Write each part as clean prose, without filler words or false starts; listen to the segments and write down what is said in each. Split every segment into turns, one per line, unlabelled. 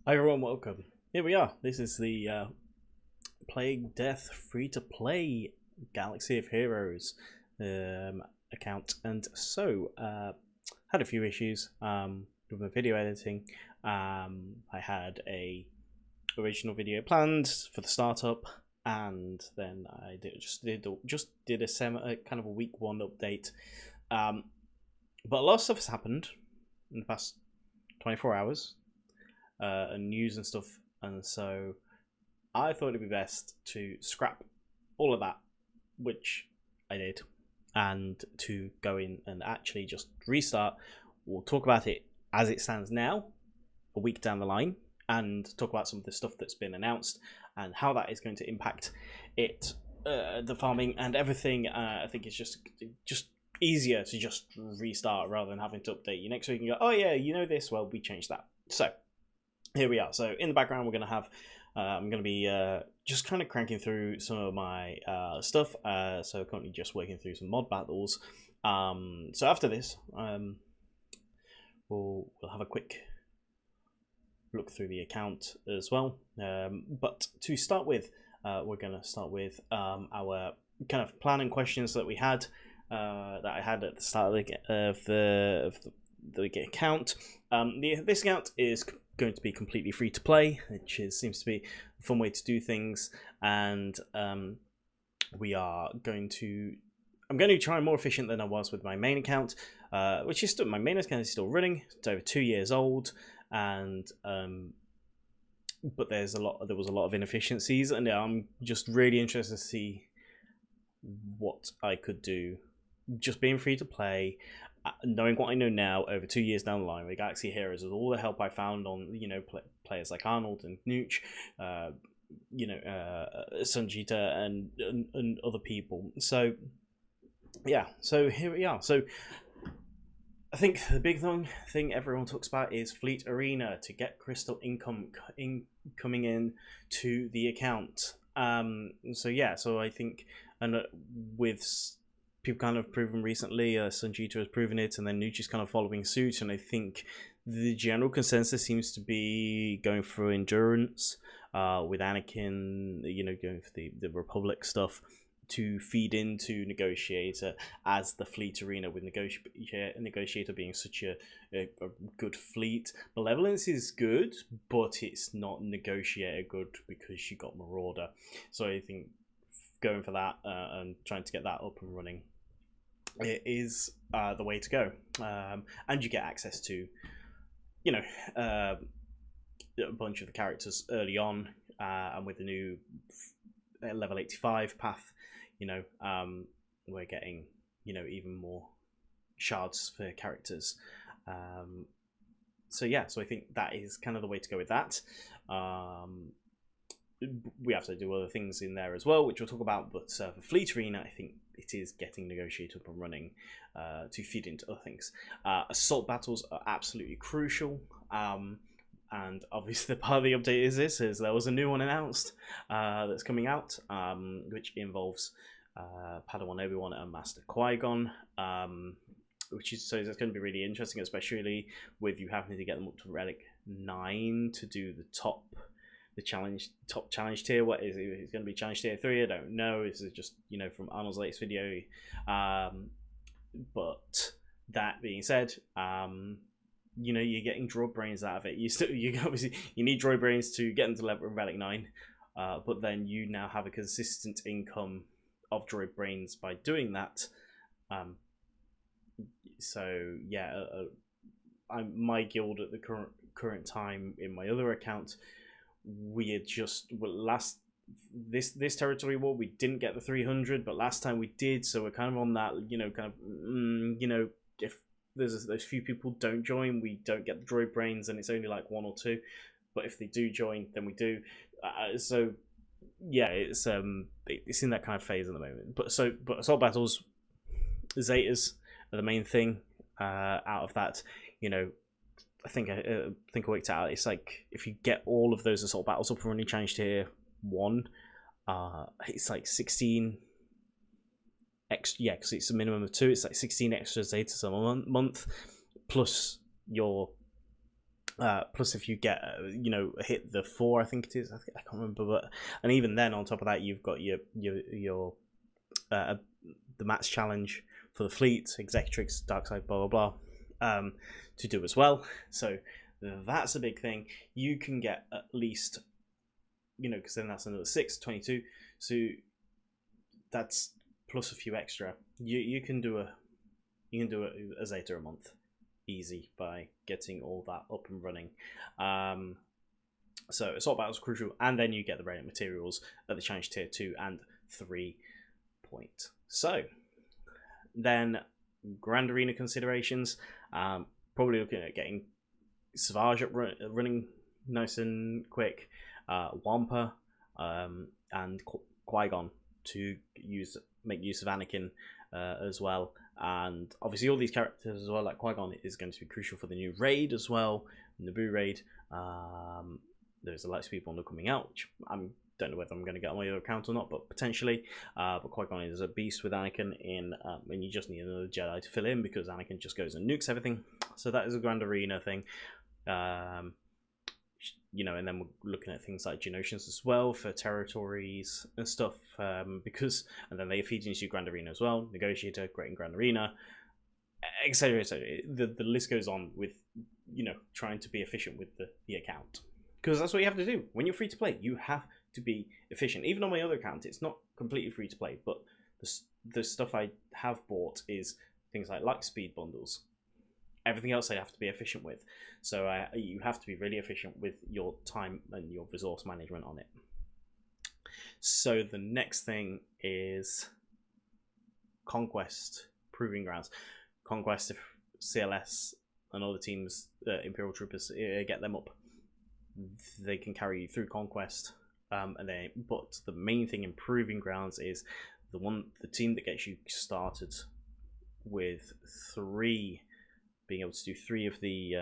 Hi everyone, welcome. Here we are. This is the Plague Death free-to-play Galaxy of Heroes account, and had a few issues with my video editing. I had a original video planned for the startup, and then I just did a kind of a week one update. But a lot of stuff has happened in the past 24 hours. And news and stuff, and so I thought it'd be best to scrap all of that, which I did, and to go in and actually just restart. We'll talk about it as it stands now, a week down the line, and talk about some of the stuff that's been announced and how that is going to impact it, the farming and everything. I think it's just easier to just restart rather than having to update you next week and go, oh yeah, you know this, well, we changed that. So here we are. So in the background, we're going to have, I'm going to be just kind of cranking through some of my stuff. So currently just working through some mod battles. So after this, we'll have a quick look through the account as well. But to start with, we're going to start with our kind of plan and questions that we had, that I had at the start of the account. This account is going to be completely free to play, which seems to be a fun way to do things, and we are going to. I'm going to try more efficient than I was with my main account, which is still my main account is still running. It's over 2 years old, and but there was a lot of inefficiencies, and I'm just really interested to see what I could do, just being free to play. Knowing what I know now, over 2 years down the line, with Galaxy Heroes, with all the help I found on, players like Arnold and Nooch, Sunjita and other people. So, yeah. So here we are. So I think the big thing everyone talks about is Fleet Arena to get crystal income coming in to the account. So yeah. So I think, and with people kind of proven recently, Sunjita has proven it, and then Nucci's kind of following suit, and I think the general consensus seems to be going for endurance, with Anakin, going for the Republic stuff to feed into Negotiator as the Fleet Arena, with Negotiator being such a good fleet. Malevolence is good, but it's not Negotiator good because you got Marauder. So I think going for that, and trying to get that up and running, it is the way to go. And you get access to a bunch of the characters early on, and with the new level 85 path, we're getting even more shards for characters. So yeah, so I think that is kind of the way to go with that. We have to do other things in there as well, which we'll talk about, but for Fleet Arena, I think it is getting Negotiator up and running, to feed into other things. Assault battles are absolutely crucial, and obviously the part of the update is there was a new one announced that's coming out, which involves Padawan Obi-Wan and Master Qui-Gon, which is, so it's going to be really interesting, especially with you having to get them up to Relic 9 to do the top challenge tier. What is it? It's going to be challenge tier 3. I don't know. This is just from Arnold's latest video. But that being said, you're getting droid brains out of it. You need droid brains to get into level Relic 9, but then you now have a consistent income of droid brains by doing that. So yeah, my guild at the current time in my other account, we had just this territory war, we didn't get the 300, but last time we did, so we're kind of on that if those few people don't join, we don't get the droid brains, and it's only like 1 or 2, but if they do join, then we do. So yeah, it's in that kind of phase at the moment. But assault battles, Zetas are the main thing. Out of that, I think I worked out. It's like if you get all of those assault battles up and running, challenge tier 1, it's like 16 extra. Yeah, because it's a minimum of 2. It's like 16 extra Zetas a month, plus your Plus, if you get hit the 4, I think it is. I can't remember, but and even then, on top of that, you've got your the match challenge for the fleet, Executrix, Darkside, blah blah blah, to do as well. So that's a big thing. You can get at least, because then that's another 6, 22. So that's plus a few extra. You can do a Zeta a month easy by getting all that up and running. So Assault Battle is crucial, and then you get the relic materials at the challenge tier 2 and 3 point. So then Grand Arena considerations, probably looking at getting Savage up running nice and quick, Wampa, and Qui-Gon to make use of Anakin as well. And obviously all these characters as well, like Qui-Gon is going to be crucial for the new raid as well, Naboo raid. There's a Lightspeed bundle coming out, which I don't know whether I'm going to get on my other account or not, but potentially. But Qui-Gon is a beast with Anakin in, and you just need another Jedi to fill in because Anakin just goes and nukes everything. So that is a Grand Arena thing. And then we're looking at things like Geonosians as well for territories and stuff, and then they feed into Grand Arena as well, Negotiator, Great and Grand Arena, etc. The list goes on with, trying to be efficient with the account, because that's what you have to do. When you're free to play, you have to be efficient. Even on my other account, it's not completely free to play, but the stuff I have bought is things like Lightspeed bundles. Everything else I have to be efficient with. So you have to be really efficient with your time and your resource management on it. So the next thing is Conquest Proving Grounds. Conquest, if CLS and other teams, Imperial Troopers, get them up, they can carry you through Conquest. But the main thing in Proving Grounds is the team that gets you started with being able to do 3 of the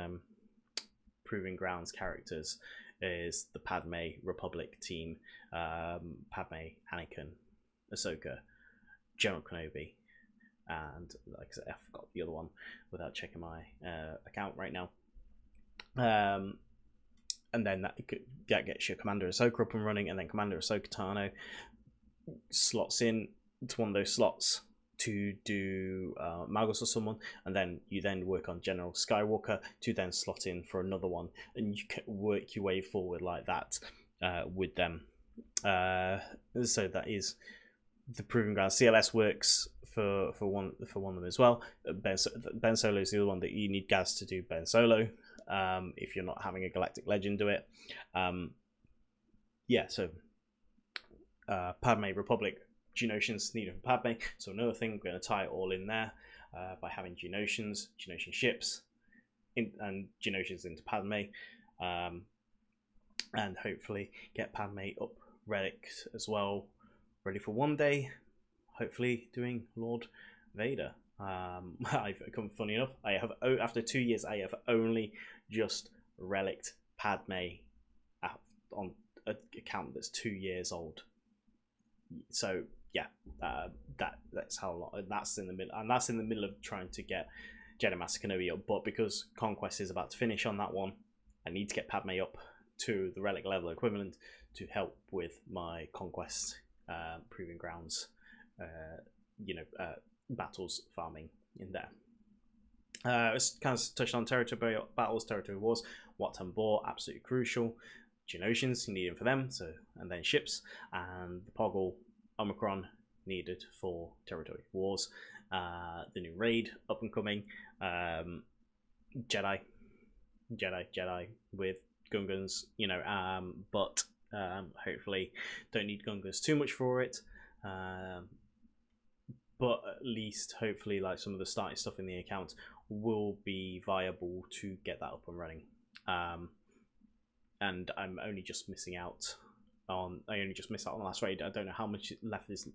Proving Grounds characters is the Padme Republic team. Padme, Anakin, Ahsoka, General Kenobi, and like I said, I forgot the other one without checking my account right now. And then that gets your Commander Ahsoka up and running, and then Commander Ahsoka Tano slots in to one of those slots to do Magos or someone, and then you work on General Skywalker to then slot in for another one, and you can work your way forward like that with them. So that is the Proving Ground. CLS works for one of them as well. Ben Solo is the other one that you need Gaz to do Ben Solo if you're not having a Galactic Legend do it. So Padme Republic, Geonosians needed for Padme. So another thing, we're going to tie it all in there by having Geonosian ships, and Geonosians into Padme, and hopefully get Padme up relics as well, ready for one day. Hopefully doing Lord Vader. I've come funny enough. I have after 2 years, I have only just relicked Padme on an account that's 2 years old. So yeah, that's how long. That's in the middle, and that's in the middle of trying to get Jedi Master Kenobi up. But because Conquest is about to finish on that one, I need to get Padme up to the relic level equivalent to help with my Conquest Proving Grounds, battles farming in there. Let's kind of touch on territory battles, territory wars. Wat Tambor, absolutely crucial. Geonosians, you need them for them. And then ships, and the Poggle Omicron needed for territory wars. The new raid up and coming. Jedi with Gungans, but hopefully don't need Gungans too much for it. But at least hopefully like some of the starting stuff in the account will be viable to get that up and running. And I'm only just missing out on. I only just missed out on the last raid. I don't know how much left is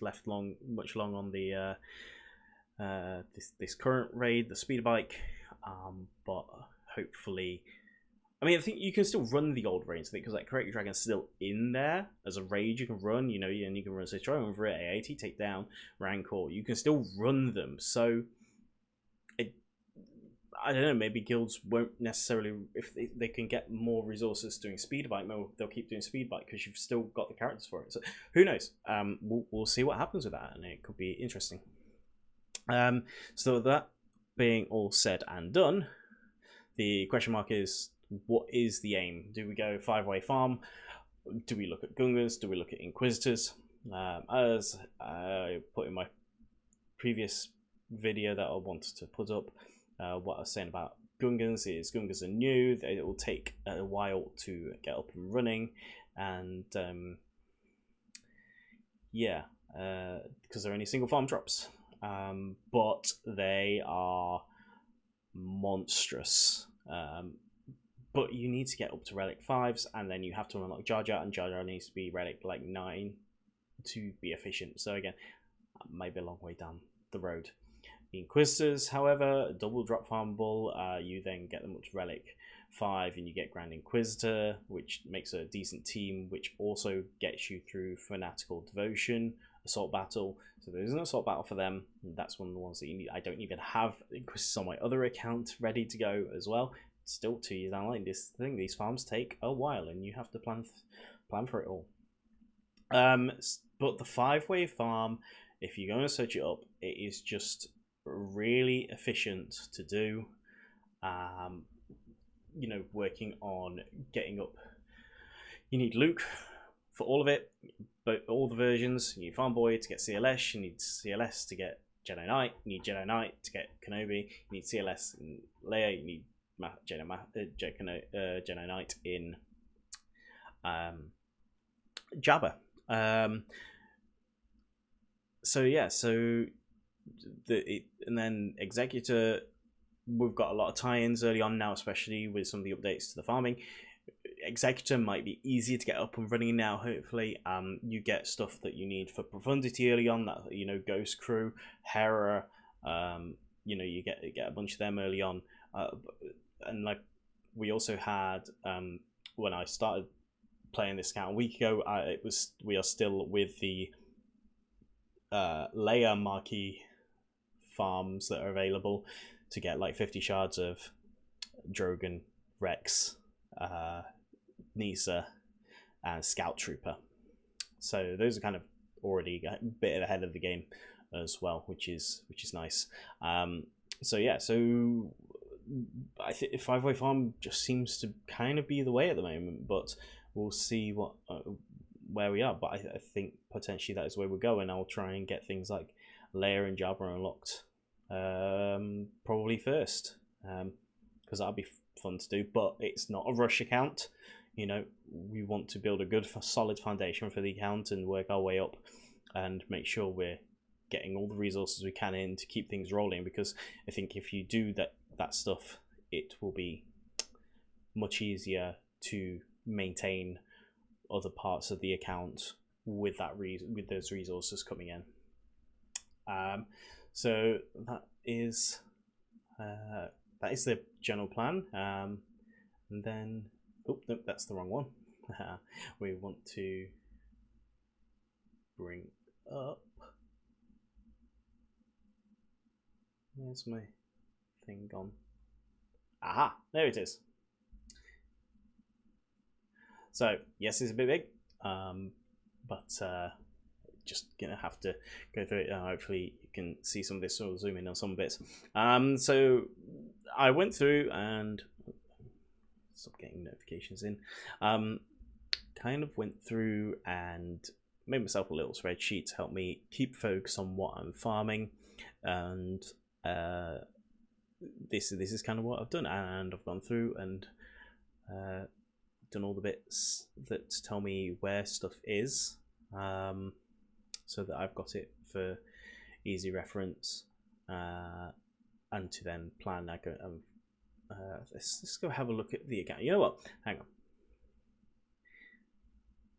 left much long on the this current raid, the speeder bike. But hopefully, I mean, I think you can still run the old raids because like Correct Dragon's still in there as a raid you can run. And you can run say over it, AAT, take down, Rancor. You can still run them. So I don't know, maybe guilds won't necessarily, if they can get more resources doing speed bike, they'll keep doing speed bike because you've still got the characters for it. So who knows? We'll see what happens with that, and it could be interesting. So that being all said and done, the question mark is, what is the aim? Do we go 5-way farm? Do we look at Gungans? Do we look at Inquisitors? As I put in my previous video that I wanted to put up, what I was saying about Gungans is Gungans are new. It will take a while to get up and running, and yeah, because they're only single farm drops, but they are monstrous. But you need to get up to relic 5s, and then you have to unlock Jar Jar, and Jar Jar needs to be relic like 9 to be efficient. So again, that might be a long way down the road. The Inquisitors, however, double drop farmable. You then get them up to relic 5, and you get Grand Inquisitor, which makes a decent team, which also gets you through Fanatical Devotion, Assault Battle. So there's an Assault Battle for them. That's one of the ones that you need. I don't even have Inquisitors on my other account ready to go as well. Still 2 years down the line. These farms take a while, and you have to plan for it all. But the 5-way farm, if you're going to search it up, it is just really efficient to do. You know, working on getting up. You need Luke for all of it, but all the versions. You need Farm Boy to get CLS. You need CLS to get Jedi Knight. You need Jedi Knight to get Kenobi. You need CLS in Leia. You need Jedi Knight in Jabba. So yeah, and then Executor, we've got a lot of tie-ins early on now, especially with some of the updates to the farming. Executor might be easier to get up and running now, hopefully. You get stuff that you need for Profundity early on, that, you know, Ghost Crew, Hera, you know, you get a bunch of them early on. And like we also had, when I started playing this account a week ago, we are still with the Leia marquee farms that are available to get like 50 shards of Drogon, Rex, Nisa, and Scout Trooper. So those are kind of already a bit ahead of the game as well, which is nice. So yeah, so I think 5-way farm just seems to kind of be the way at the moment, but we'll see what where we are. But I think potentially that is where we're going. I'll try and get things like Leia and Jabba unlocked probably first, because that'll be fun to do. But it's not a rush account. You know, we want to build a good, solid foundation for the account and work our way up and make sure we're getting all the resources we can in to keep things rolling. Because I think if you do that stuff, it will be much easier to maintain other parts of the account with those resources coming in. So that is the general plan. And then, oh no, that's the wrong one. We want to bring up. Where's my thing gone? Aha, there it is. So yes, it's a bit big, but just gonna have to go through it. Hopefully you can see some of this, or zoom in on some bits. So I went through and stop getting notifications in. Kind of went through and made myself a little spreadsheet to help me keep focus on what I'm farming, and this is kind of what I've done. And I've gone through and done all the bits that tell me where stuff is, so that I've got it for easy reference, and to then plan. Let's go have a look at the account. You know what? Hang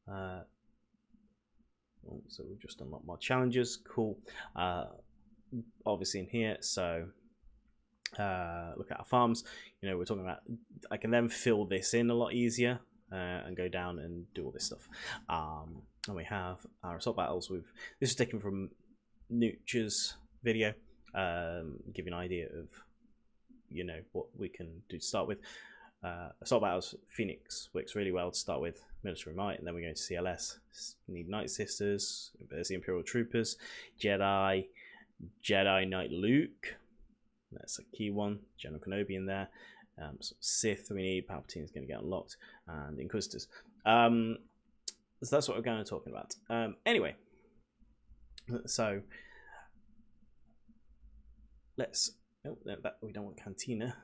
on. So we've just unlocked more challenges. Cool. Obviously in here. So look at our farms. You know, we're talking about. I can then fill this in a lot easier and go down and do all this stuff. And we have our assault battles. This is taken from Nooch's video, give you an idea of you know what we can do to start with. Assault Battles, Phoenix works really well to start with, Military Might, and then we're going to CLS. We need Night Sisters, there's the Imperial Troopers, Jedi Knight Luke, that's a key one, General Kenobi in there, so Sith we need, Palpatine's going to get unlocked, and Inquisitors. So that's what we're going to be talking about. Anyway, so let's, we don't want Cantina.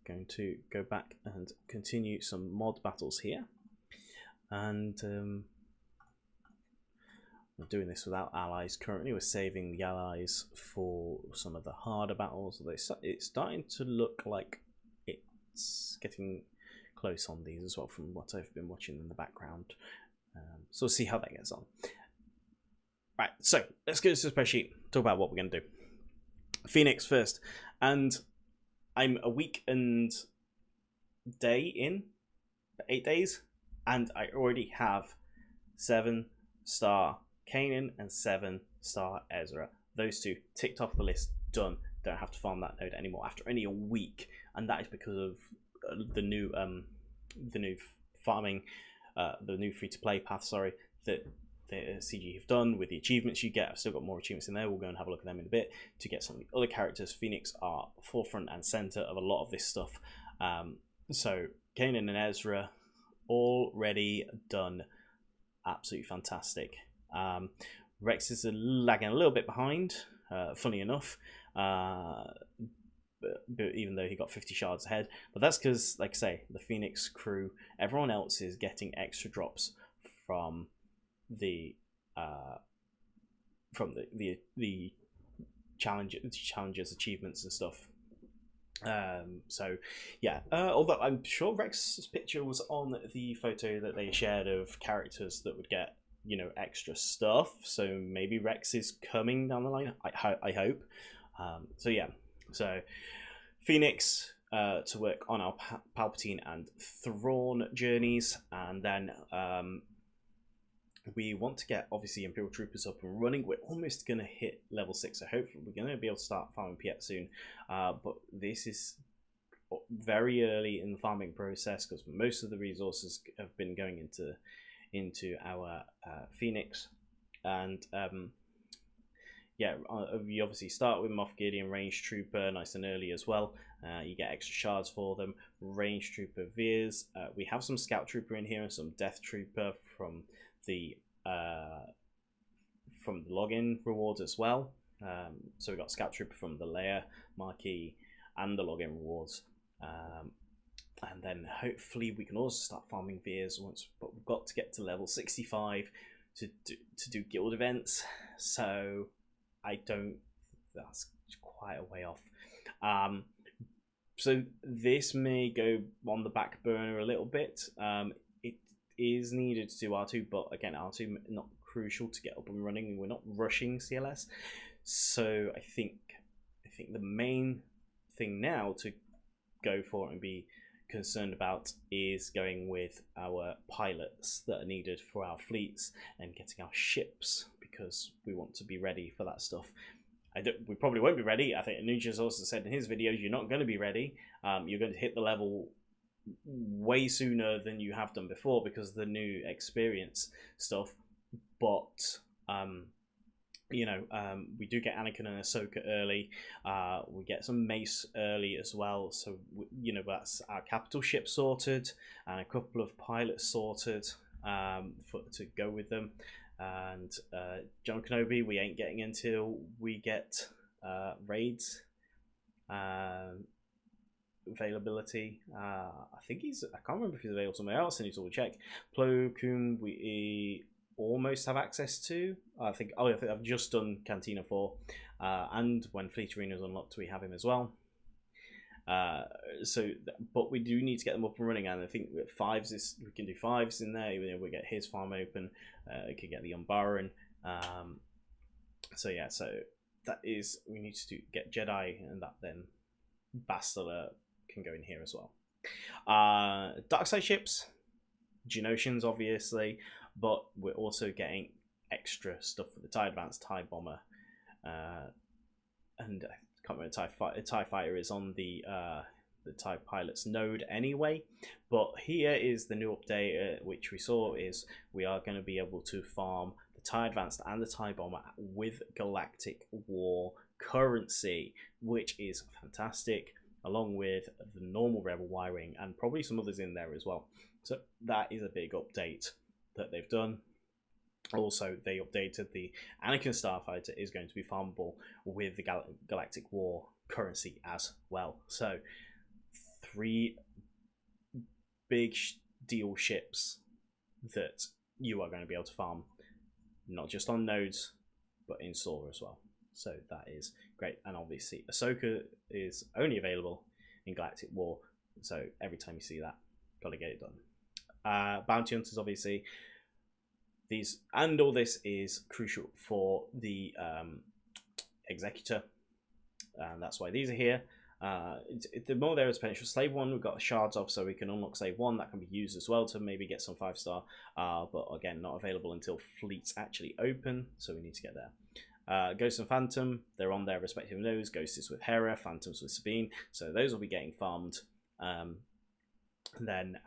Going to go back and continue some mod battles here, and we're doing this without allies currently. We're saving the allies for some of the harder battles. It's starting to look like it's getting close on these as well from what I've been watching in the background, so we'll see how that gets on. Right, so let's go to the spreadsheet, talk about what we're going to do. Phoenix first, and I'm a week and day in, 8 days, and I already have 7-star Kanan and 7-star Ezra. Those two ticked off the list, done. Don't have to farm that node anymore after only a week, and that is because of the new farming, the new free-to-play path. Sorry, that the CG have done with the achievements you get. I've still got more achievements in there. We'll go and have a look at them in a bit to get some of the other characters. Phoenix are forefront and center of a lot of this stuff. So Kanan and Ezra already done, absolutely fantastic. Rex is lagging a little bit behind, funny enough, but even though he got 50 shards ahead, but that's because, like I say, the Phoenix crew, everyone else is getting extra drops from the challenges, achievements and stuff. So yeah, although I'm sure Rex's picture was on the photo that they shared of characters that would get, you know, extra stuff, so maybe Rex is coming down the line. I hope. So yeah, so Phoenix to work on our Palpatine and Thrawn journeys, and then we want to get, obviously, Imperial Troopers up and running. We're almost going to hit level 6, so hopefully we're going to be able to start farming Piet soon. But this is very early in the farming process because most of the resources have been going into our Phoenix. And yeah, you obviously start with Moff Gideon, Range Trooper, nice and early as well. You get extra shards for them. Range Trooper Veers. We have some Scout Trooper in here and some Death Trooper from the login rewards as well. So we got Scout Trooper from the Leia Marquee and the login rewards. And then hopefully we can also start farming Veers once, but we've got to get to level 65 to do guild events. So that's quite a way off. So this may go on the back burner a little bit. It is needed to do R2, but again, R2 not crucial to get up and running. We're not rushing CLS, so I think the main thing now to go for and be concerned about is going with our pilots that are needed for our fleets and getting our ships, because we want to be ready for that stuff. We probably won't be ready. I think Anuja's also said in his videos, you're not going to be ready. You're going to hit the level way sooner than you have done before because of the new experience stuff. But you know, we do get Anakin and Ahsoka early. We get some Mace early as well. So you know, that's our capital ship sorted and a couple of pilots sorted to go with them. And John Kenobi we ain't getting until we get raids availability. I think I can't remember if he's available somewhere else. I need to double check. Plo Koon we almost have access to. I think I've just done Cantina 4, and when Fleet Arena is unlocked we have him as well. But we do need to get them up and running, and I think we can do 5s in there. Even if we get his farm open, we could get the Umbaran. So yeah, so that is, we need to get Jedi, and that then Bastila can go in here as well. Dark side ships, Geonosians obviously, but we're also getting extra stuff for the TIE Advance, TIE Bomber, and can't remember, TIE Fighter is on the TIE Pilot's node anyway. But here is the new update, which we saw is we are going to be able to farm the TIE Advanced and the TIE Bomber with Galactic War currency, which is fantastic, along with the normal Rebel wiring and probably some others in there as well. So that is a big update that they've done. Also, they updated the Anakin Starfighter is going to be farmable with the Galactic War currency as well. So 3 big deal ships that you are going to be able to farm, not just on nodes, but in Saw as well. So that is great. And obviously, Ahsoka is only available in Galactic War. So every time you see that, got to get it done. Bounty Hunters, obviously. These and all this is crucial for the Executor. And that's why these are here. The more there is potential. Slave 1 we've got shards of, so we can unlock Slave 1. That can be used as well to maybe get some 5-star. But again, not available until fleets actually open. So we need to get there. Ghost and Phantom, they're on their respective nodes. Ghost is with Hera, Phantom's with Sabine, so those will be getting farmed. Then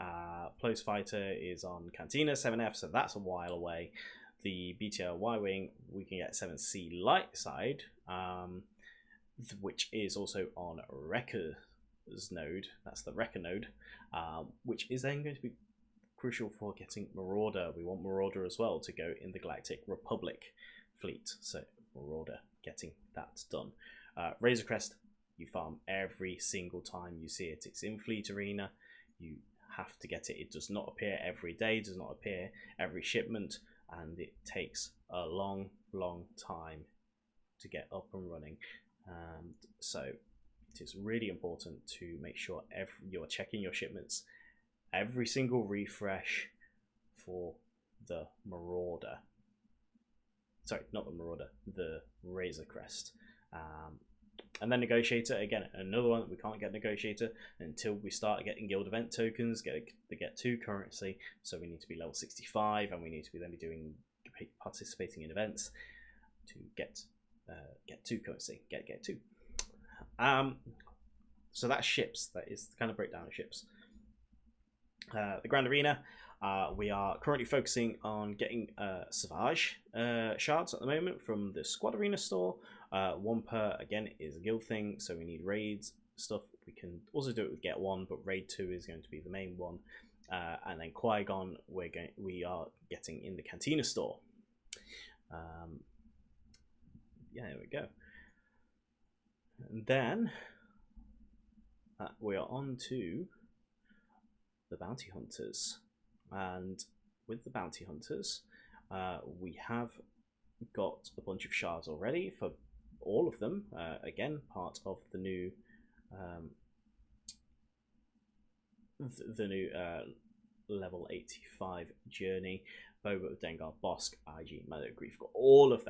Close Fighter is on Cantina 7F, so that's a while away. The BTR Y-Wing, we can get 7C Light Side, which is also on Wrecker's node. That's the Wrecker node, which is then going to be crucial for getting Marauder. We want Marauder as well to go in the Galactic Republic fleet, so Marauder getting that done. Razor Crest, you farm every single time you see it. It's in Fleet Arena. You have to get it. It does not appear every day, does not appear every shipment, and it takes a long time to get up and running. And so it is really important to make sure you're checking your shipments every single refresh for the Marauder. Sorry, not the Marauder, the Razor Crest. And then Negotiator, again, another one. We can't get Negotiator until we start getting guild event tokens, the Get 2 currency. So we need to be level 65, and we need to be participating in events to get 2 currency, get 2. So that's ships. That is the kind of breakdown of ships. The Grand Arena. We are currently focusing on getting Savage shards at the moment from the Squad Arena store. 1 per, again, is a guild thing, so we need raids stuff. We can also do it with Get 1, but raid 2 is going to be the main one. And then Qui-Gon, we are getting in the Cantina store. Yeah, there we go. And then we are on to the Bounty Hunters. And with the Bounty Hunters, we have got a bunch of shards already for all of them. Again, part of the new level 85 journey. Boba, Dengar, Bosk, IG, Mando, Grief, all of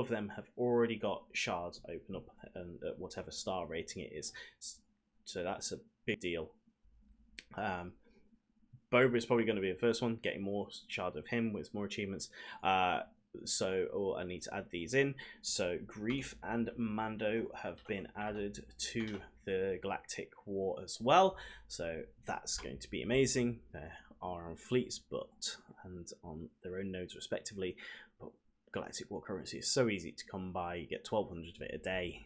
them have already got shards open up and at whatever star rating it is. So that's a big deal. Boba is probably going to be the first one, getting more shards of him with more achievements. So I need to add these in. So Grief and Mando have been added to the Galactic War as well. So that's going to be amazing. They are on fleets, and on their own nodes respectively. But Galactic War currency is so easy to come by. You get 1,200 of it a day.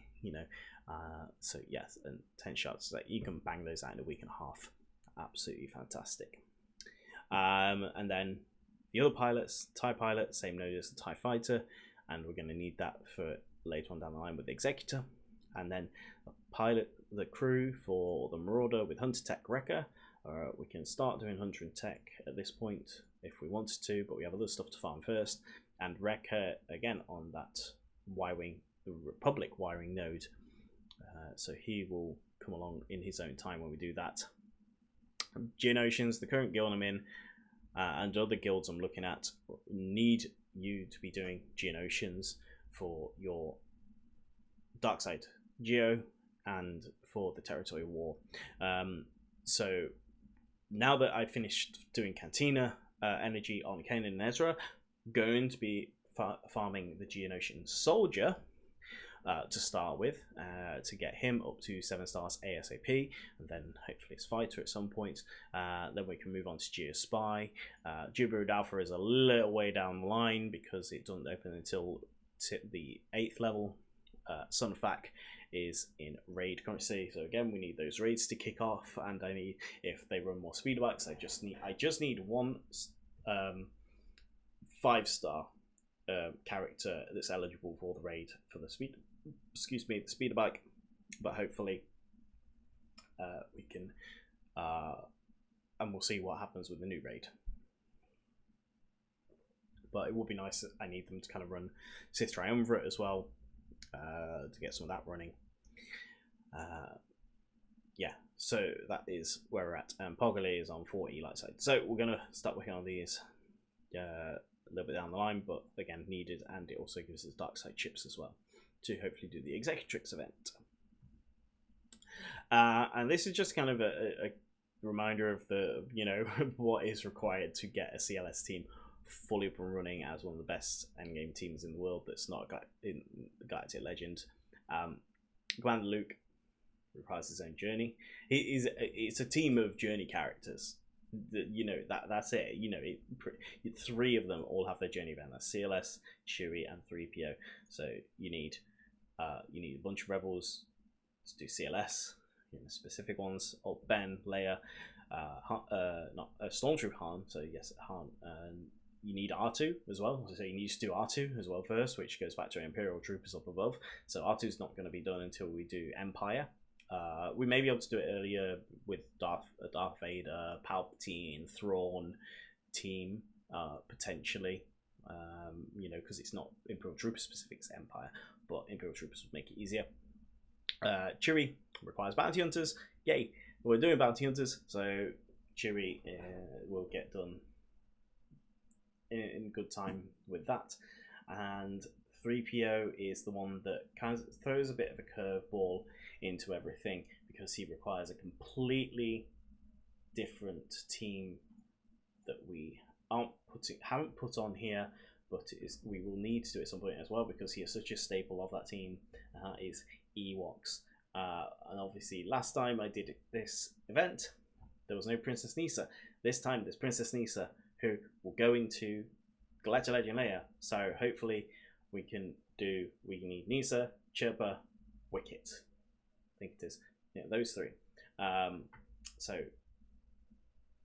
So yes, and 10 shards. So you can bang those out in a week and a half. Absolutely fantastic. And then the other pilots, TIE Pilot, same node as the TIE Fighter, and we're going to need that for later on down the line with the Executor. And then the crew for the Marauder with Hunter Tech Wrecker. We can start doing Hunter and Tech at this point if we wanted to, but we have other stuff to farm first. And Wrecker, again, on that Y-Wing, the Republic wiring node. So he will come along in his own time when we do that. Geonosians, the current guild I'm in, and other guilds I'm looking at, need you to be doing Geonosians for your Darkside Geo and for the Territory War. So now that I've finished doing Cantina energy on Kanan and Ezra, going to be farming the Geonosian Soldier. to start with, to get him up to 7 stars ASAP, and then hopefully his fighter at some point. Then we can move on to Geospy. Jubilee Alpha is a little way down the line because it doesn't open until the 8th level. Sunfac is in raid currency, so again we need those raids to kick off, and I need, if they run more speed bikes, I just need one 5-star character that's eligible for the raid for the the speeder bike, but hopefully we can and we'll see what happens with the new raid. But it would be nice. I need them to kind of run Sith Triumvirate as well, to get some of that running. Yeah, so that is where we're at. Poggle is on 40 light side, so we're gonna start working on these a little bit down the line, but again needed, and it also gives us dark side chips as well to hopefully do the Executrix event. And this is just kind of a reminder of the, you know, what is required to get a CLS team fully up and running as one of the best endgame teams in the world that's not in Galactic Legend. Commander Luke requires his own journey. It's a team of journey characters. You know, that's it. You know, 3 of them all have their journey event. That's CLS, Chewie, and 3PO. So you need a bunch of rebels to do CLS. You know, specific ones. Oh, Ben, Leia, Stormtrooper Han. So yes, Han. And you need R2 as well. So you need to do R2 as well first, which goes back to Imperial Troopers up above. So R2's not going to be done until we do Empire. We may be able to do it earlier with Darth Vader, Palpatine, Thrawn team, potentially. You know, because it's not Imperial Troopers specific, it's Empire, but Imperial Troopers would make it easier. Chewie requires Bounty Hunters. Yay! We're doing Bounty Hunters, so Chewie will get done in good time with that. And 3PO is the one that kind of throws a bit of a curveball into everything, because he requires a completely different team that we haven't put on here, but we will need to do it at some point as well, because he is such a staple of that team, and that is Ewoks. And obviously last time I did this event, there was no Princess Kneesaa. This time there's Princess Kneesaa, who will go into Galactic Legend Leia. So hopefully we need Kneesaa, Chirpa, Wicket. I think it is. Yeah, those 3. So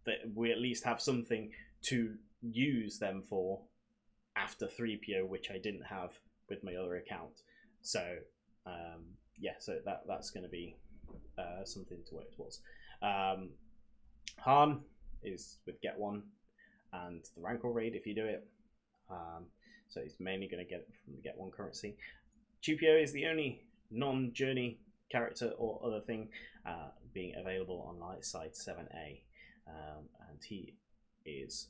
that we at least have something to use them for after 3PO, which I didn't have with my other account. So yeah, so that's going to be something to work towards. Han is with Get One and the Rancor raid if you do it. So he's mainly going to get it from the Get One currency. Chupio is the only non-journey character or other thing being available on light side 7A, and he is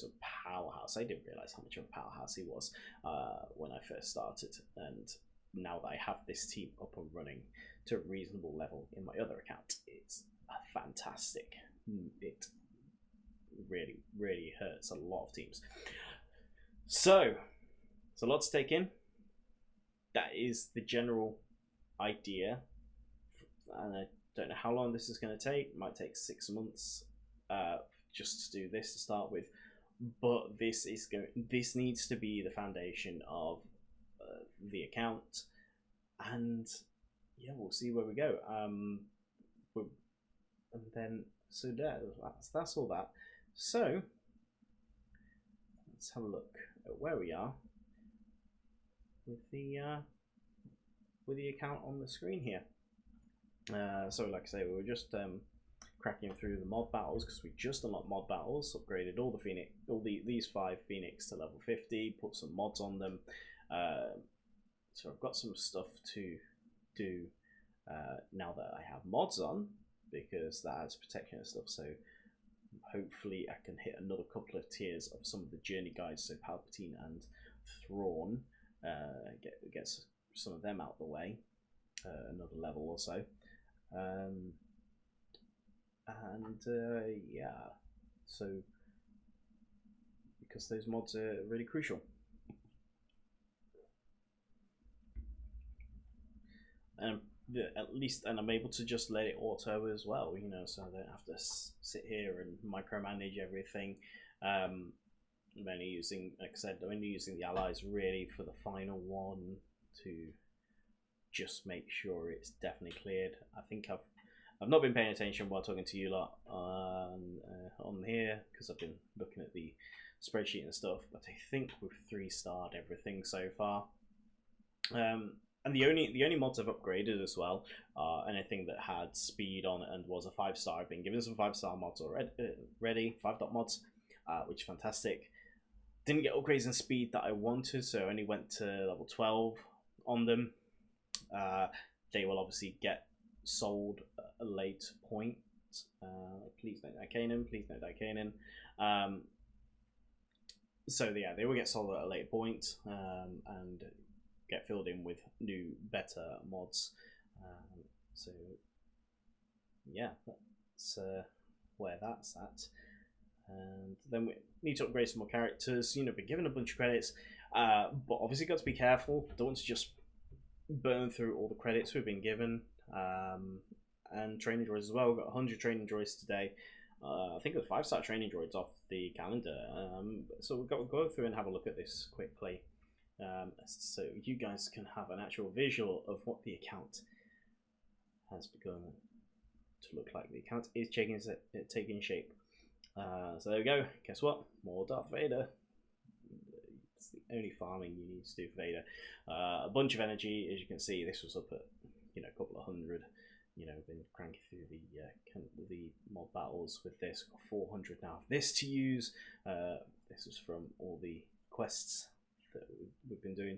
a powerhouse. I didn't realize how much of a powerhouse he was when I first started, and now that I have this team up and running to a reasonable level in my other account, it's fantastic. It really hurts a lot of teams. So it's a lot to take in. That is the general idea, and I don't know how long this is going to take. It might take 6 months just to do this to start with, but this needs to be the foundation of the account, and yeah, we'll see where we go. And then so there, that's all that. So let's have a look at where we are with the account on the screen here. So like I say, we were just cracking through the mod battles, because we just unlocked mod battles, upgraded all these 5 Phoenix to level 50, put some mods on them. So I've got some stuff to do now that I have mods on, because that adds protection and stuff. So hopefully I can hit another couple of tiers of some of the journey guides, so Palpatine and Thrawn, get some of them out the way, another level or so. Yeah, so because those mods are really crucial. at least, and I'm able to just let it auto as well, you know, so I don't have to sit here and micromanage everything. I'm only using, like I said, I'm only using the allies really for the final one to just make sure it's definitely cleared. I think I've not been paying attention while talking to you lot on here because I've been looking at the spreadsheet and stuff, but I think we've 3-starred everything so far. And the only mods I've upgraded as well are anything that had speed on it and was a 5-star. I've been given some 5-star mods already, 5-dot mods, which is fantastic. Didn't get upgrades in speed that I wanted, so I only went to level 12 on them. They will obviously get sold at a late point. Please don't die Kanan, please don't die Kanan. So yeah, they will get sold at a late point, and get filled in with new, better mods. So yeah, that's where that's at. And then we need to upgrade some more characters. You know, been given a bunch of credits, but obviously got to be careful. Don't want to just burn through all the credits we've been given. And training droids as well. We've got 100 training droids today. I think it was 5-star training droids off the calendar. So we've got to go through and have a look at this quickly. So you guys can have an actual visual of what the account has begun to look like. The account is taking shape. So there we go. Guess what? More Darth Vader. It's the only farming you need to do for Vader. A bunch of energy, as you can see. This was up at, you know, a couple of hundred. You know, been cranking through the mod battles with this. Got 400 now of this to use. This was from all the quests that we've been doing.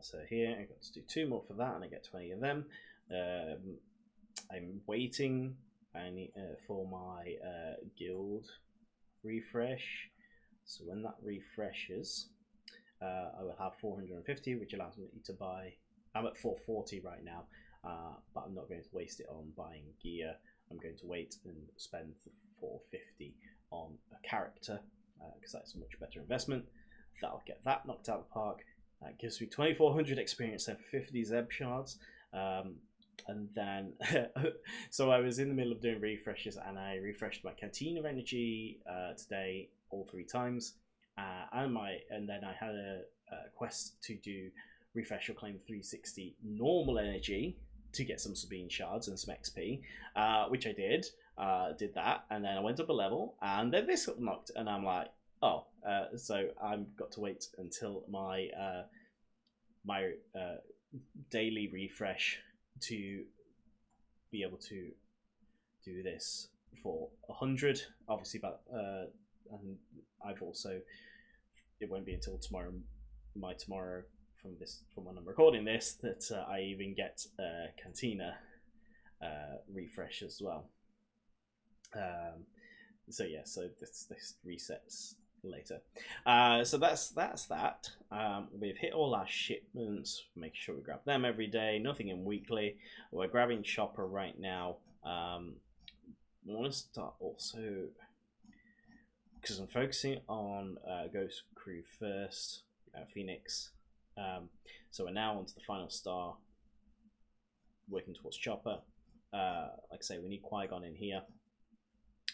So here I got to do 2 more for that, and I get 20 of them. I'm waiting for my guild refresh. So when that refreshes, I will have 450, which allows me to buy. I'm at 440 right now, but I'm not going to waste it on buying gear. I'm going to wait and spend the 450 on a character, because that's a much better investment. That'll get that knocked out of the park. That gives me 2400 experience and 50 Zeb shards. And then, so I was in the middle of doing refreshes, and I refreshed my Canteen of Energy today all 3 times. And then I had a quest to do refresh your claim 360 normal energy to get some Sabine shards and some XP, which I did. Did that, and then I went up a level, and then this got knocked, and I'm like, oh, so I've got to wait until my my daily refresh to be able to do this for 100, obviously, but and I've also, it won't be until tomorrow, from when I'm recording this, that I even get Cantina refresh as well. So yeah, so this resets later. So that's that. We've hit all our shipments, making sure we grab them every day. Nothing in weekly. We're grabbing Chopper right now. I want to start also, because I'm focusing on Ghost Crew first, Phoenix. So we're now onto the final star, working towards Chopper. Like I say, we need Qui-Gon in here.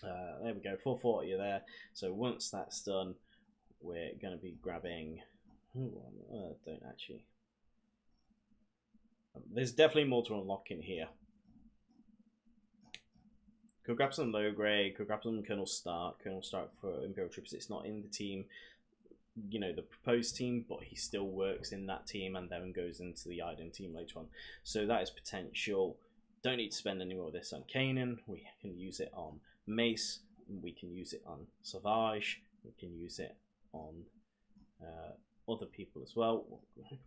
There we go, 440 there. So once that's done, we're going to be grabbing. Don't actually. There's definitely more to unlock in here. Could grab some low grade, could grab some Colonel Stark for Imperial Troops. It's not in the team, you know, the proposed team, but he still works in that team and then goes into the Iden team later on. So that is potential. Don't need to spend any more of this on Kanan. We can use it on Mace. We can use it on Savage. We can use it on other people as well.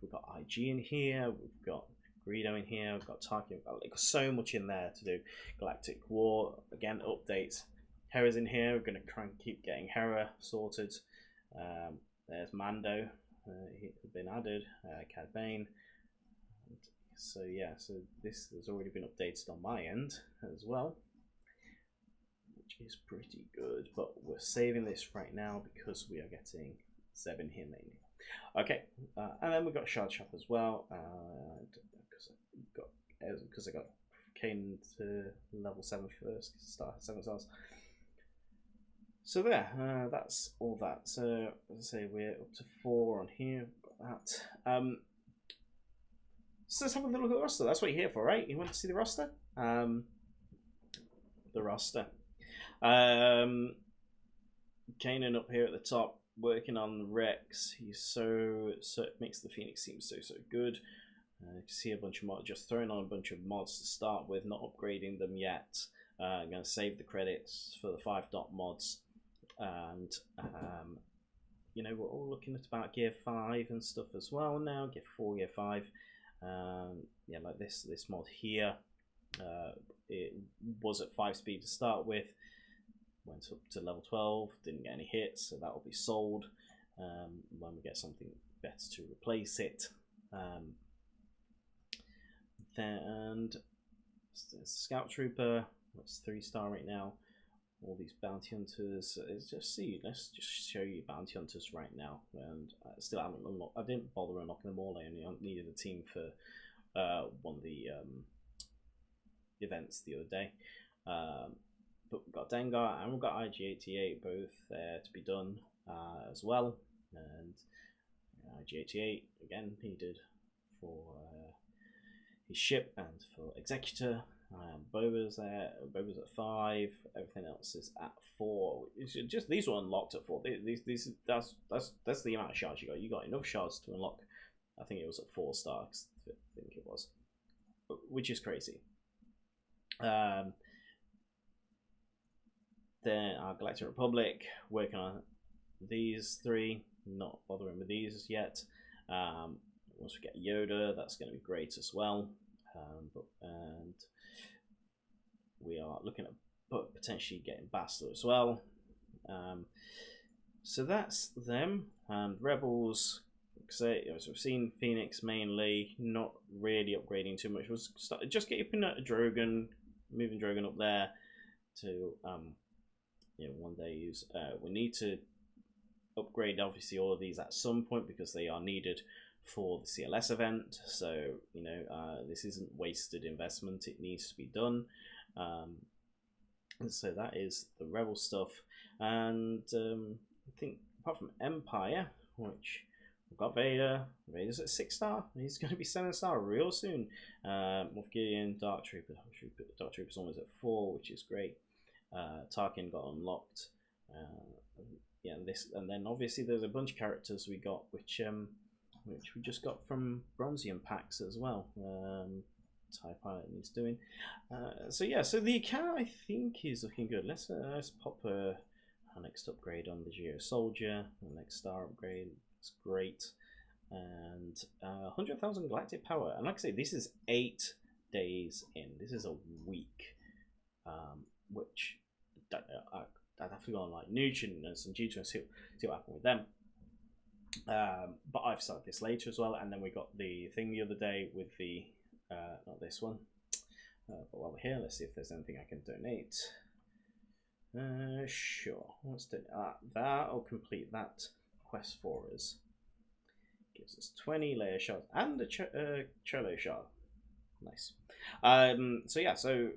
We've got IG in here. We've got Greedo in here. We've got Tarkin. We've got so much in there to do. Galactic War, again, updates. Hera's in here. We're going to try and keep getting Hera sorted. There's Mando. He's been added. Cad Bane. So yeah, so this has already been updated on my end as well, which is pretty good. But we're saving this right now because we are getting Zeb in here mainly. Okay, and then we've got Shard Shop as well. Because I got Kane to level 7 first, start 7 stars. So there, that's all that. So as I say, we're up to 4 on here. Got that. So let's have a little look at the roster. That's what you're here for, right? You want to see the roster? The roster. Kanan up here at the top, working on Rex. He's so makes the Phoenix seem so good. You can see a bunch of mods, just throwing on a bunch of mods to start with, not upgrading them yet. I'm going to save the credits for the 5-dot mods, and you know, we're all looking at about Gear 5 and stuff as well now. Gear 4, Gear 5. Yeah, like this mod here. It was at 5 speed to start with. Went up to level 12, didn't get any hits, so that will be sold when we get something better to replace it. And Scout Trooper, that's 3-star right now. All these bounty hunters. Let's just show you bounty hunters right now. And I still haven't unlocked. I didn't bother unlocking them all. I only needed a team for one of the events the other day. But we've got Dengar and we've got IG-88 both there to be done as well. And IG-88 again needed for his ship and for Executor. Boba's there. Boba's at 5. Everything else is at 4. Just these were unlocked at 4. That's the amount of shards you got. You got enough shards to unlock. I think it was at 4 stars. I think it was, which is crazy. Then our Galactic Republic, working on these 3, not bothering with these yet. Once we get Yoda, that's going to be great as well. And we are looking at potentially getting Bastila as well. So that's them. And Rebels, so we've seen Phoenix mainly, not really upgrading too much. Was just keeping a Drogon, moving Drogon up there to you know, one day use. We need to upgrade obviously all of these at some point because they are needed for the CLS event. So you know, this isn't wasted investment. It needs to be done. So that is the Rebel stuff, and I think apart from Empire, which we've got Vader. Vader's at 6-star. He's going to be 7-star real soon. Moff Gideon, Dark Trooper. Dark Trooper's almost at 4, which is great. Tarkin got unlocked. Yeah, and then obviously there's a bunch of characters we got, which we just got from Bronzium packs as well. TIE Pilot he's doing. So yeah, so the account I think is looking good. Let's pop our next upgrade on the Geo Soldier. The next star upgrade. It's great. And 100,000 galactic power. And like I say, this is 8 days in. This is a week, which I'd have to go on like Nugent and some G2 and see what happened with them. But I've started this later as well, and then we got the thing the other day with the not this one, but while we're here, let's see if there's anything I can donate. Sure, let's do that'll complete that quest for us. Gives us 20 layer shards and a Cholo shard. Nice. So yeah, so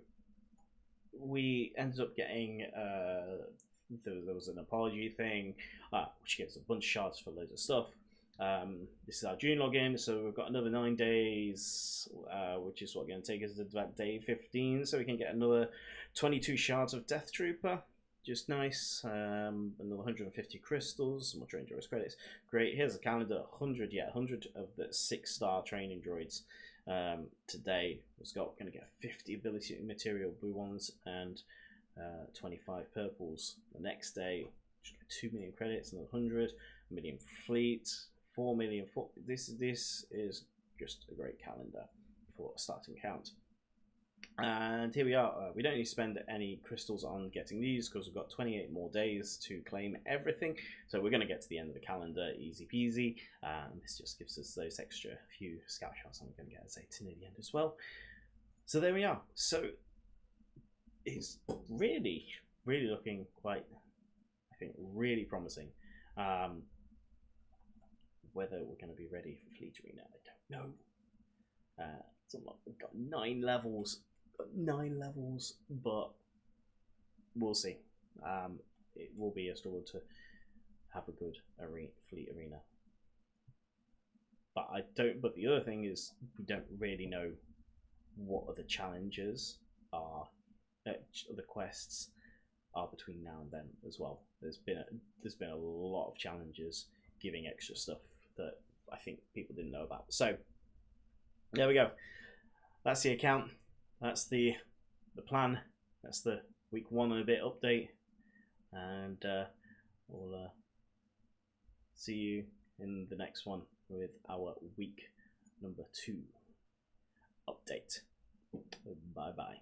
we ended up getting there was an apology thing, which gives a bunch of shards for loads of stuff. This is our June login, so we've got another 9 days, which is what going to take us to about day 15, so we can get another 22 shards of Death Trooper. Just nice. Another 150 crystals, some more training droids credits. Great. Here's a calendar. 100 of the 6-star training droids today. Was going to get 50 ability material blue ones and 25 purples. The next day, 2 million credits, another 100 million fleet, 4 million. This is just a great calendar for a starting count. And here we are. We don't need to spend any crystals on getting these because we've got 28 more days to claim everything. So we're going to get to the end of the calendar easy peasy. And this just gives us those extra few scout shots. I'm going to get Zeta near the end as well. So there we are. So it's really looking quite, I think, really promising. whether we're going to be ready for Fleet Arena, I don't know. We've got 9 levels. But we'll see. It will be a struggle to have a good Fleet Arena. But the other thing is, we don't really know what other challenges are, the quests are between now and then as well. There's been a lot of challenges giving extra stuff that I think people didn't know about. So there we go. That's the account. That's the plan. That's the week 1 and a bit update, and we'll see you in the next one with our week number 2 update. Bye bye.